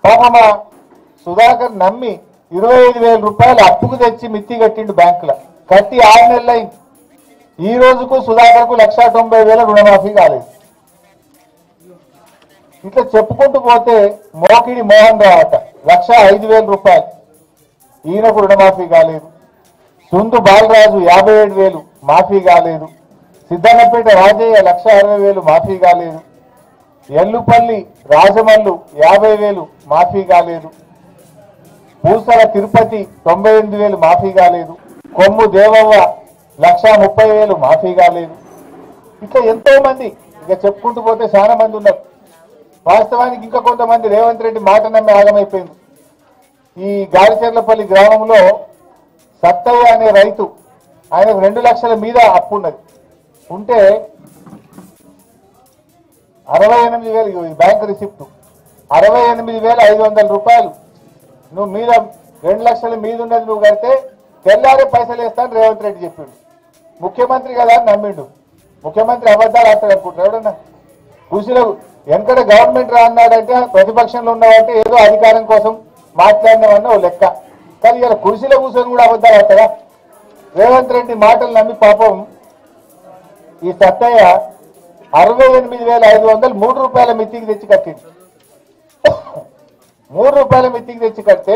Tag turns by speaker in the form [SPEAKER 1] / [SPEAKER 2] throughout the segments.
[SPEAKER 1] పాపమా సుధాకర్ నమ్మి 25,000 రూపాయలు అప్పుకు తెచ్చి మిత్తి కట్టిండు బ్యాంకులో. కట్టి 6 నెలలు అయింది. ఈ రోజుకు సుధాకర్కు 1,90,000 రుణమాఫీ కాలేదు. ఇట్లా చెప్పుకుంటూ పోతే మోకిడి మోహన్ రావు అట 1,05,000 రూపాయలు, ఈయనకు రుణమాఫీ కాలేదు. సుందు బాలరాజు 57,000 మాఫీ కాలేదు. సిద్ధన్నపేట రాజయ్య 1,60,000 మాఫీ కాలేదు. ఎల్లుపల్లి రాజమల్లు 50,000 మాఫీ కాలేదు. పూసల తిరుపతి 98,000 మాఫీ కాలేదు. కొమ్ము దేవవ్వ 1,30,000 మాఫీ కాలేదు. ఇట్లా ఎంతో మంది ఇక చెప్పుకుంటూ పోతే చాలా మంది ఉన్నారు. వాస్తవానికి ఇంకా కొంతమంది రేవంత్ రెడ్డి మాట నమ్మి ఆగమైపోయింది. ఈ గాలిచెర్లపల్లి గ్రామంలో సత్తయ్య అనే రైతు, ఆయనకు 2 లక్షల మీద అప్పు ఉన్నది. ఉంటే 68,000 బ్యాంక్ రిసిప్ట్ 68,500 రూపాయలు నువ్వు మీద 2 లక్షల మీద ఉన్నది నువ్వు కడితే తెల్లారే పైసలు వేస్తాను రేవంత్ రెడ్డి చెప్పిండు. ముఖ్యమంత్రి కదా అని నమ్మిండు. ముఖ్యమంత్రి అబద్ధాలు ఆడతాడు అనుకుంటారు ఎవడన్నా. కృషిలో వెనకడ గవర్నమెంట్ రా అన్నాడంటే ప్రతిపక్షంలో ఉన్నాడంటే ఏదో అధికారం కోసం మాట్లాడినామన్న ఓ లెక్క. కానీ ఇలా కృషిలో కూర్చొని కూడా అబద్ధాలు ఆడతారా? రేవంత్ రెడ్డి మాటలు నమ్మి పాపం ఈ సత్తయ్య 68,500 3 రూపాయల మిత్తికి తెచ్చి కట్టింది. 3 రూపాయల మిత్తికి తెచ్చి కడితే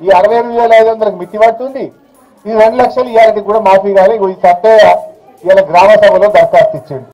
[SPEAKER 1] ఈ 68,500 మిత్తి పడుతుంది. ఈ 2 లక్షలు ఇవాళకి కూడా మాఫీ కాలే. ఈ సత్తయ్య ఇలా గ్రామ సభలో దరఖాస్తు ఇచ్చింది.